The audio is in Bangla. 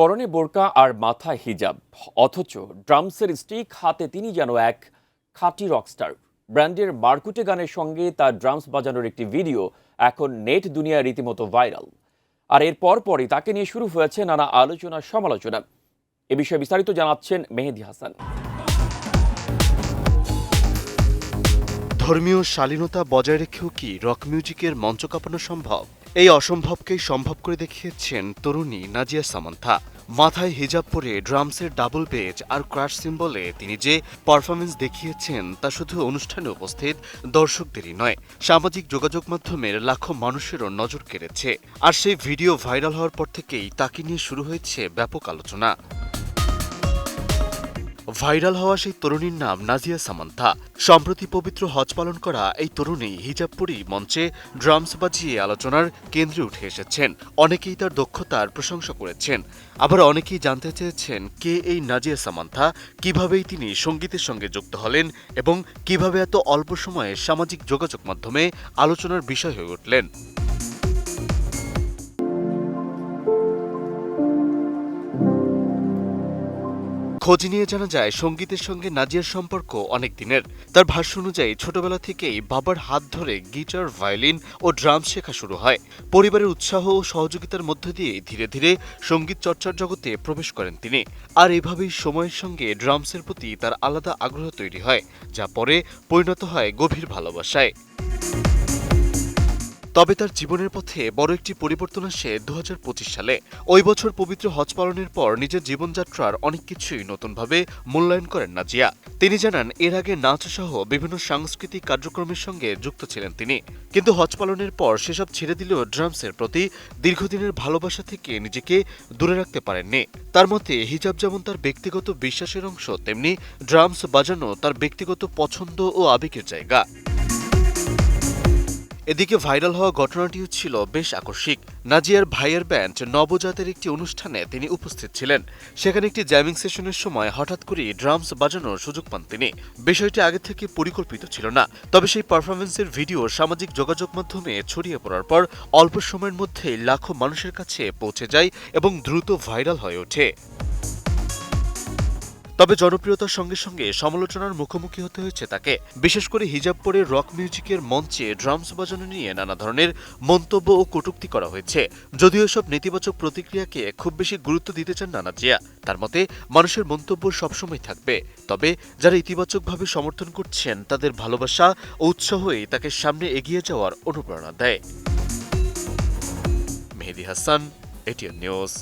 পরনে বোরকা আর মাথায় হিজাব, অথচ ড্রামসের স্টিক হাতে তিনি যেন এক খাঁটি রকস্টার। ব্র্যান্ডের মারকুটে গানের সঙ্গে তার ড্রামস বাজানোর একটি ভিডিও এখন নেট দুনিয়ায় রীতিমতো ভাইরাল। আর এর পরপরই তাকে নিয়ে শুরু হয়েছে নানা আলোচনা সমালোচনা। এ বিষয়ে বিস্তারিত জানাচ্ছেন মেহেদী হাসান। ধর্মীয় শালীনতা বজায় রেখেও কি রক মিউজিকের মঞ্চ কাঁপানো সম্ভব? এই অসম্ভবকেই সম্ভব করে দেখিয়েছেন তরুণী নাজিয়া সামান্থা। মাথায় হিজাব পরে ড্রামসের ডাবল বেজ আর ক্রাশ সিম্বলে তিনি যে পারফরমেন্স দেখিয়েছেন তা শুধু অনুষ্ঠানে উপস্থিত দর্শকদেরই নয়, সামাজিক যোগাযোগ মাধ্যমের লাখো মানুষেরও নজর কেড়েছে। আর সেই ভিডিও ভাইরাল হওয়ার পর থেকেই তাকে নিয়ে শুরু হয়েছে ব্যাপক আলোচনা। ভাইরাল হওয়া সেই তরুণীর নাম নাজিয়া সামান্থা। সম্প্রতি পবিত্র হজ পালন করা এই তরুণী হিজাব পরেই মঞ্চে ড্রামস বাজিয়ে আলোচনার কেন্দ্রে উঠে এসেছেন। অনেকেই তার দক্ষতার প্রশংসা করেছেন, আবার অনেকেই জানতে চেয়েছেন কে এই নাজিয়া সামান্থা, কিভাবেই তিনি সঙ্গীতের সঙ্গে যুক্ত হলেন এবং কিভাবে এত অল্প সময়ে সামাজিক যোগাযোগ মাধ্যমে আলোচনার বিষয় হয়ে উঠলেন। খোঁজ নিয়ে জানা যায় সঙ্গীতের সঙ্গে নাজিয়ার সম্পর্ক অনেক দিনের। তার ভাষ্য অনুযায়ী ছোটবেলা থেকেই বাবার হাত ধরে গিটার, ভায়োলিন ও ড্রামস শেখা শুরু হয়। পরিবারের উৎসাহ ও সহযোগিতার মধ্য দিয়ে ধীরে ধীরে সঙ্গীত চর্চার জগতে প্রবেশ করেন তিনি। আর এভাবেই সময়ের সঙ্গে ড্রামসের প্রতি তার আলাদা আগ্রহ তৈরি হয়, যা পরে পরিণত হয় গভীর ভালোবাসায়। তবে তার জীবনের পথে বড় একটি পরিবর্তন আসে ২০২৫ সালে। ওই বছর পবিত্র হজ পালনের পর নিজের জীবনযাত্রার অনেক কিছুই নতুনভাবে মূল্যায়ন করেন নাজিয়া। তিনি জানান, এর আগে নাচ সহ বিভিন্ন সাংস্কৃতিক কার্যক্রমের সঙ্গে যুক্ত ছিলেন তিনি, কিন্তু হজ পালনের পর সেসব ছেড়ে দিলেও ড্রামসের প্রতি দীর্ঘদিনের ভালোবাসা থেকে নিজেকে দূরে রাখতে পারেননি। তার মতে হিজাব যেমন তার ব্যক্তিগত বিশ্বাসের অংশ, তেমনি ড্রামস বাজানো তার ব্যক্তিগত পছন্দ ও আবেগের জায়গা। এদিকে ভাইরাল হওয়া ঘটনাটিও ছিল বেশ আকস্মিক। নাজিয়ার ভাইয়ের ব্যান্ড নবজাতের একটি অনুষ্ঠানে তিনি উপস্থিত ছিলেন। সেখানে একটি জ্যামিং সেশনের সময় হঠাৎ করেই ড্রামস বাজানোর সুযোগ পান তিনি। বিষয়টি আগে থেকে পরিকল্পিত ছিল না, তবে সেই পারফরমেন্সের ভিডিও সামাজিক যোগাযোগ মাধ্যমে ছড়িয়ে পড়ার পর অল্প সময়ের মধ্যেই লাখো মানুষের কাছে পৌঁছে যায় এবং দ্রুত ভাইরাল হয়ে ওঠে। তবে জনপ্রিয়তার সঙ্গে সঙ্গে সমালোচনার মুখোমুখি হতে হয়েছে তাকে। বিশেষ করে হিজাব পরে রক মিউজিকের মঞ্চে ড্রামস বাজানো নিয়ে নানা ধরনের মন্তব্য ও কটূক্তি করা হয়েছে। যদিও সব নেতিবাচক প্রতিক্রিয়াকে খুব বেশি গুরুত্ব দিতে চান না নাজিয়া। তার মতে, মানুষের মন্তব্য সবসময় থাকবে, তবে যারা ইতিবাচকভাবে সমর্থন করছেন তাদের ভালোবাসা ও উৎসাহই তাকে সামনে এগিয়ে যাওয়ার অনুপ্রেরণা দেয়। মেহেদী হাসান, এটিএন নিউজ।